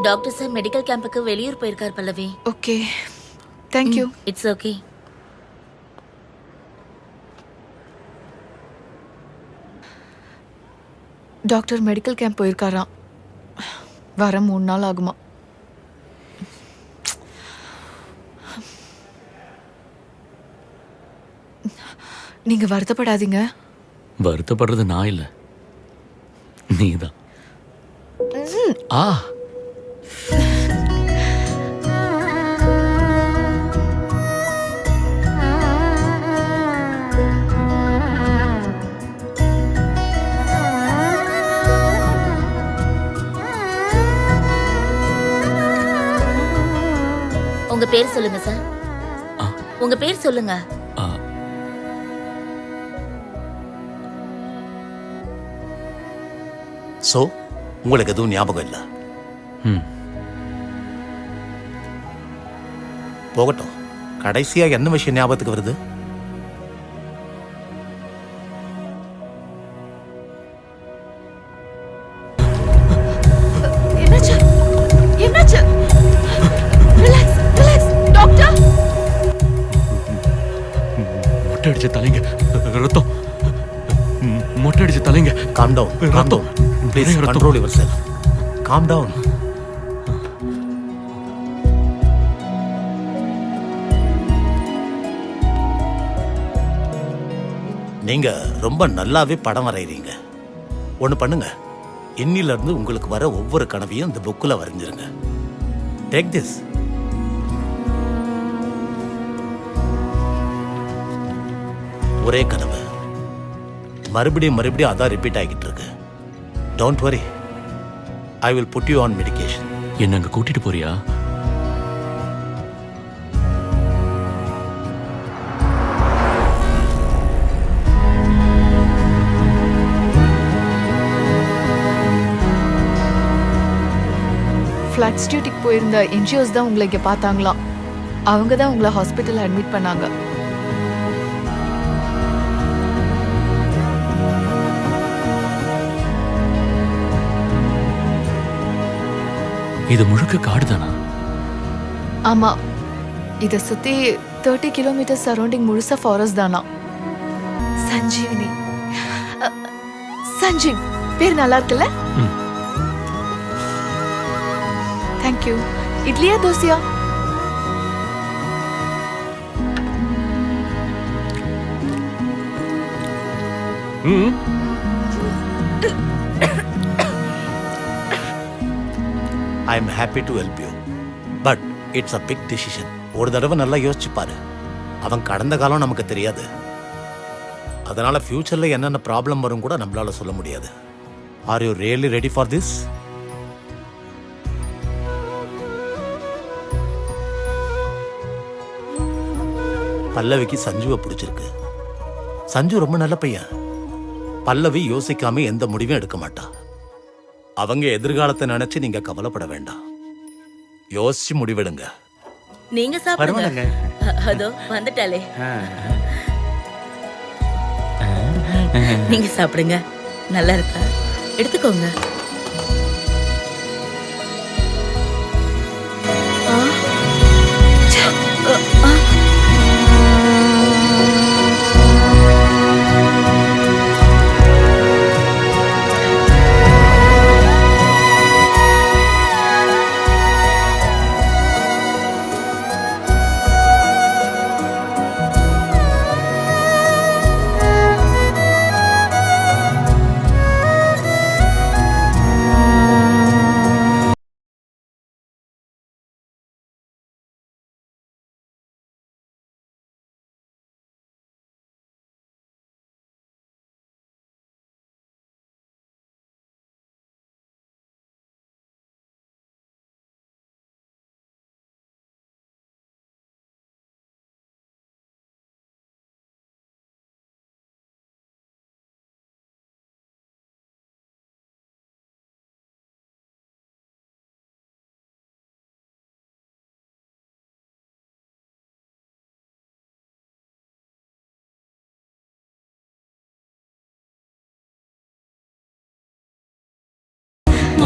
Doctor sir medical கேம்புக்கு வெளியூர் போயிருக்கார் Pallavi. Okay, thank you. It's okay. Doctor medical camp போயிருக்காராம். வர 3 நாள் ஆகுமா. நீங்க வருத்தப்படாதீங்க. வருத்தப்படுறது நான் இல்ல, நீதான். ஆ உங்க பேர் சொல்லுங்க சார். உங்க பேர் சொல்லுங்க. சோ உங்களுக்கு எதுவும் ஞாபகம் இல்ல? போகட்டும். கடைசியா என்ன விஷயம் ஞாபகத்துக்கு வருது? என்னாச்சு? என்னாச்சு? Relax, relax doctor. மொட்டை அடிச்ச தலைங்க, ரத்தம். மொட்டை அடிச்ச தலைங்க. Calm down. ரத்தம். Please control yourself. Calm down. நீங்க ரொம்ப நல்லாவே படம் வரைகிறீங்க. ஒன்று பண்ணுங்க, இன்னில இருந்து உங்களுக்கு வர ஒவ்வொரு கனவையும் இந்த புக்கில் வரைஞ்சிருங்க. Take this. ஒரே கனவு மறுபடியும் மறுபடியும் அதான் ரிப்பீட் ஆகிட்டு இருக்கு. Don't worry, I will put you on medication. என்ன அங்க கூட்டிட்டு போறியா? ஃப்ளட்ஸ் டியூட்டிக்கு போயிருந்த என்ஜிஓஸ் தான் உங்களை இங்கே பார்த்தாங்களாம். அவங்க தான் உங்களை ஹாஸ்பிட்டலில் அட்மிட் பண்ணாங்க. இது முழுக்க காடு தானா? ஆமா, இதை சுத்தி 30 கிலோமீட்டர் சரௌண்டிங் முழுசா ஃபாரஸ்ட் தானா. சஞ்சீவினி. சஞ்சீவ் பேர் நல்லா இருக்குல்ல? தேங்க்யூ. இட்லியா தோசையா? I am happy to help you, but it's a big decision. ஒரு தடவை நல்லா யோசிச்சு பாரு. அவன் கடந்த காலம் நமக்கு தெரியாது, அதனால ஃபியூச்சர்ல என்னென்ன ப்ராப்ளம் வரும் கூட நம்மளால சொல்ல முடியாது. Are you really ready for this? பல்லவிக்கு சஞ்சுவை பிடிச்சிருக்கு. சஞ்சு ரொம்ப நல்ல பையன். பல்லவி யோசிக்காம எந்த முடிவும் எடுக்க மாட்டா. அவங்க எதிர்காலத்தை நினைச்சு நீங்க கவலைப்பட வேண்டாம். யோசிச்சு முடிவெடுங்க. நீங்க சாப்பிடுங்க. அதோ வந்துட்டாலே. நீங்க சாப்பிடுங்க. நல்லா இருக்கா? எடுத்துக்கோங்க.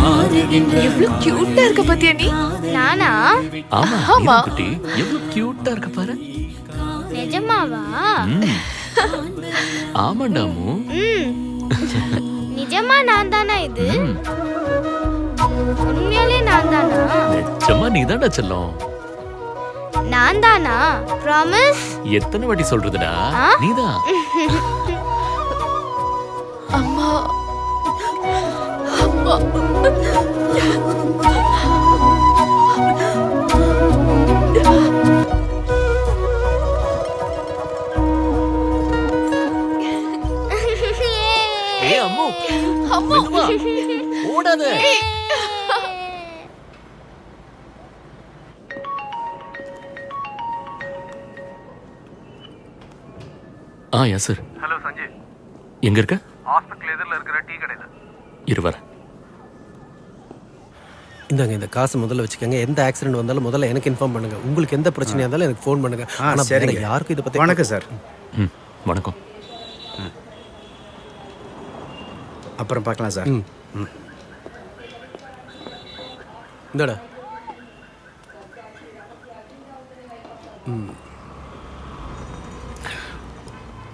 எவ்வளவு கியூட்டா இருக்க பாத்தியா நீ? நானா? ஆமா ஆமா. நீதான் குட்டி எவ்வளவு கியூட்டா இருக்க பாரு. நிஜமாவா? ம். ஆமாண்டாமு. நிஜமா நான் தானா இது? ம். உண்மையாலே நான் தானா? நிஜமா நீதான்டா செல்லம். நான் தானா? ப்ராமிஸ்? எத்தனை வாட்டி சொல்றதுடா? ஆ? நீதான். அம்மா அம்மா ஏய் அம்மு. அம்மா மெதுவா. ஓடாத. Yes sir. ஹலோ சஞ்சய், எங்க இருக்க? ஹாஸ்பிட்டல் எதிரில் இருக்கிற டீ கடையில். இரு வரேன். இந்தாங்க இந்த காசு முதல்ல வச்சுக்கோங்க. எந்த ஆக்சிடென்ட் வந்தாலும் முதல்ல எனக்கு இன்ஃபார்ம் பண்ணுங்க. உங்களுக்கு எந்த பிரச்சனையா இருந்தாலும் எனக்கு ஃபோன் பண்ணுங்க. ஆனா வேற யாருக்கும் இதை பத்தி. வணக்கம் சார். ம் வணக்கம். அப்புறம் பார்க்கலாம் சார். இந்தாடா.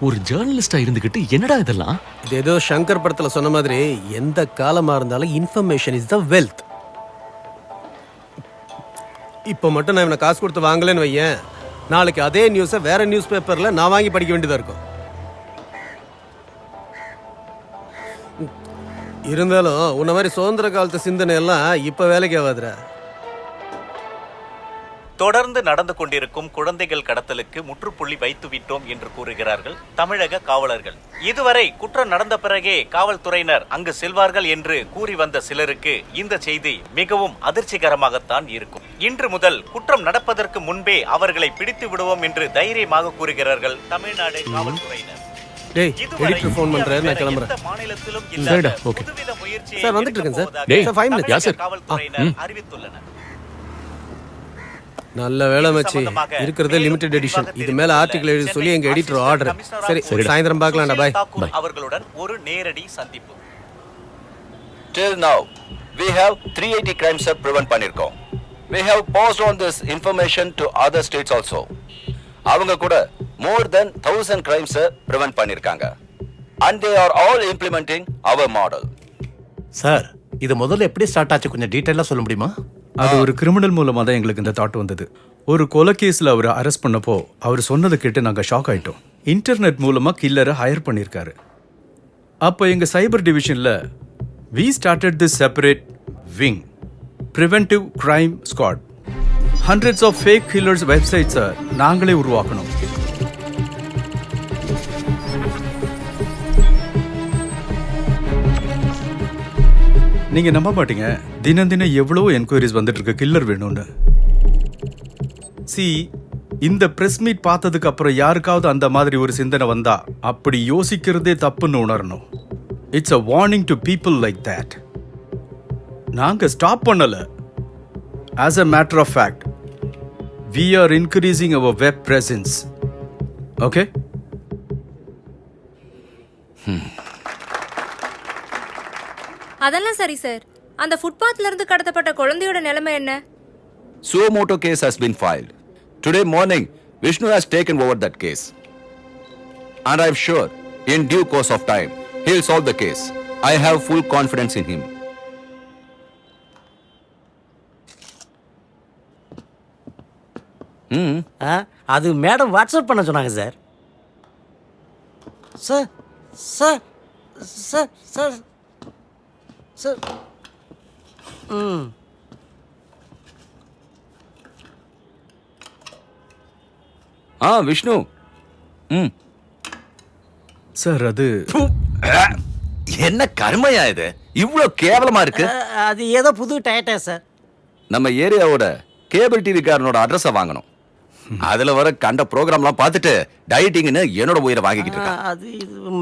ஒரு ஜேர்னலிஸ்டா இருந்துகிட்டு என்னடா இதெல்லாம்? இது ஏதோ சங்கர் படத்துல சொன்ன மாதிரி எந்த காலமா இருந்தாலும் இன்ஃபர்மேஷன் இஸ் த வெல்த். இப்போ மட்டும் நான் இவனை காசு கொடுத்து வாங்கலன்னு வையேன், நாளைக்கு அதே நியூஸை வேற நியூஸ் பேப்பர்ல நான் வாங்கி படிக்க வேண்டியதா இருக்கும். இருந்தாலும் உன்ன மாதிரி சுதந்திர காலத்து சிந்தனை எல்லாம் இப்ப வேலைக்கு ஆகாதுடா. தொடர்ந்து நடந்து கொண்டிருக்கும் குழந்தைகள் கடத்தலுக்கு முற்றுப்புள்ளி வைத்துவிட்டோம் என்று கூறுகிறார்கள் தமிழக காவலர்கள். இதுவரை குற்றம் நடந்த பிறகே காவல்துறையினர் அங்கு செல்வார்கள் என்று கூறி வந்த சிலருக்கு இந்த செய்தி மிகவும் அதிர்ச்சிகரமாகத்தான் இருக்கும். இன்று முதல் குற்றம் நடப்பதற்கு முன்பே அவர்களை பிடித்து விடுவோம் என்று தைரியமாக கூறுகிறார்கள் தமிழ்நாடு காவல்துறையினர். டேய் எடிட்டர் ஃபோன் பண்றாரு, நான் கிளம்புறேன். மாநிலத்திலும் சரிடா, ஓகே. சார், வந்துட்டு இருக்கேன் சார். டேய், சார் 5 minutes. யா சார். காவல்துறையினர் அறிவித்துள்ளனர். நல்ல வேலை மச்சி, இருக்கிறது லிமிடெட் எடிஷன். இது மேல ஆர்டிகல் எழுதி சொல்லி எங்க எடிட்டர் ஆர்டர். சரி சாயந்தரம் பார்க்கலாம்டா. பாய். அவர்களுடன் ஒரு நேரடி சந்திப்பு. Till now, we have 380 crimes prevent பண்ணிருக்கோம். We have passed on this information to other states also. அவங்க கூட more than 1000 crimes prevent பண்ணிருக்காங்க. And they are all implementing our model. Sir, இது முதல்ல எப்படி ஸ்டார்ட் ஆச்சு, கொஞ்சம் டீட்டெயிலாக சொல்ல முடியுமா? அது ஒரு கிரிமினல் மூலமாக தான் எங்களுக்கு இந்த தாட் வந்தது. ஒரு கொலை கேஸில் அவர் அரெஸ்ட் பண்ணப்போ அவர் சொன்னதை கேட்டு நாங்கள் ஷாக் ஆயிட்டோம். இன்டர்நெட் மூலமாக கில்லரை ஹையர் பண்ணியிருக்காரு. அப்போ எங்கள் சைபர் டிவிஷனில் we started this separate wing, preventive crime squad. Hundreds of fake killers websites நாங்களே உருவாக்கணும். நீங்க நம்ப மாட்டீங்க, தினம் தினம் எவ்வளவோ என்கொயரிஸ் வந்துட்டு இருக்கு கில்லர் வேணும்னு. இந்த பிரஸ் மீட் பார்த்ததுக்கு அப்புறம் யாருக்காவது அந்த மாதிரி ஒரு சிந்தனை வந்தா அப்படி யோசிக்கிறதே தப்புன்னு உணரணும். It's a warning to people like that. நாங்க ஸ்டாப் பண்ணல. As a matter of fact, we are increasing our web presence. Okay? அதெல்லாம் சரி சார். அந்த ஃபுட்பாத்ல இருந்து கடத்தப்பட்ட குழந்தையோட நிலைமை என்ன? Suo moto case has been filed. Today morning, Vishnu has taken over that case. And I'm sure, in due course of time, he'll solve the case. I have full confidence in him. அது madam WhatsApp பண்ண சொன்னாங்க sir. Sir sir sir sir sir Vishnu. Sir, அது என்ன கர்மையா இது? இவ்ளோ கேவலமா இருக்கு. அது ஏதோ புது டயட்டா சார். நம்ம ஏரியாவோட கேபிள் டிவி காரனோட அட்ரஸ வாங்கணும். அதுல வர கண்ட ப்ரோக்ராம்லாம் பார்த்துட்டு டயட்டிங்னு என்னோட உயிரை வாங்கிக்கிட்டு இருக்கான். அது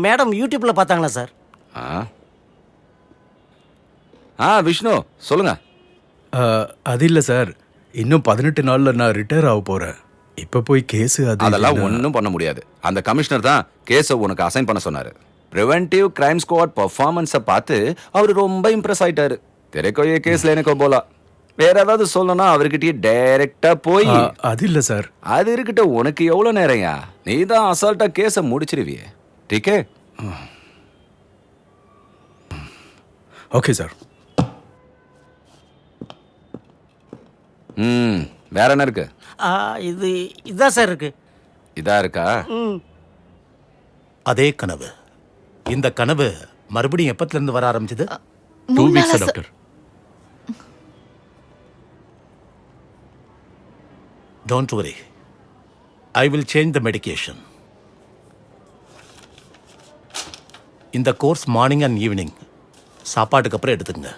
மேடம் யூடியூப்ல பார்த்தாங்களா சார்? விஷ்ணு சொல்லுங்க. அது இல்லை சார், இன்னும் 18 நாள்ல நான் ரிட்டையர் ஆக போறேன். இப்ப போய் கேஸ் அதெல்லாம் ஒன்றும் பண்ண முடியாது. அந்த கமிஷனர் தான் கேஸை உனக்கு அசைன் பண்ண சொன்னாரு. ப்ரிவென்டிவ் கிரைம் ஸ்குவாட் பெர்ஃபார்மன்ஸை பார்த்து அவர் ரொம்ப இம்ப்ரெஸ் ஆயிட்டாரு. तेरे को ये केस लेने को बोला வேற ஏதாவது சொல்லணும்னா அவர்கிட்டயே டைரக்டா போய் அது இல்லை சார். அது இருக்கட்ட உனக்கு எவ்வளவு நேரம்யா நீ தான் அசால்ட்டா கேஸை முடிச்சிருவியே டீக்கே ஓகே சார். வேற என்ன இருக்கு இதுதான் சார் இருக்கு. இதா இருக்கா அதே கனவு. இந்த கனவு மறுபடியும் எப்பத்துல இருந்து வர ஆரம்பிச்சது? 2 weeks doctor. Don't worry. I will change the medication. இந்த கோர்ஸ் மார்னிங் அண்ட் ஈவினிங் சாப்பாட்டுக்கு அப்புறம் எடுத்துங்க.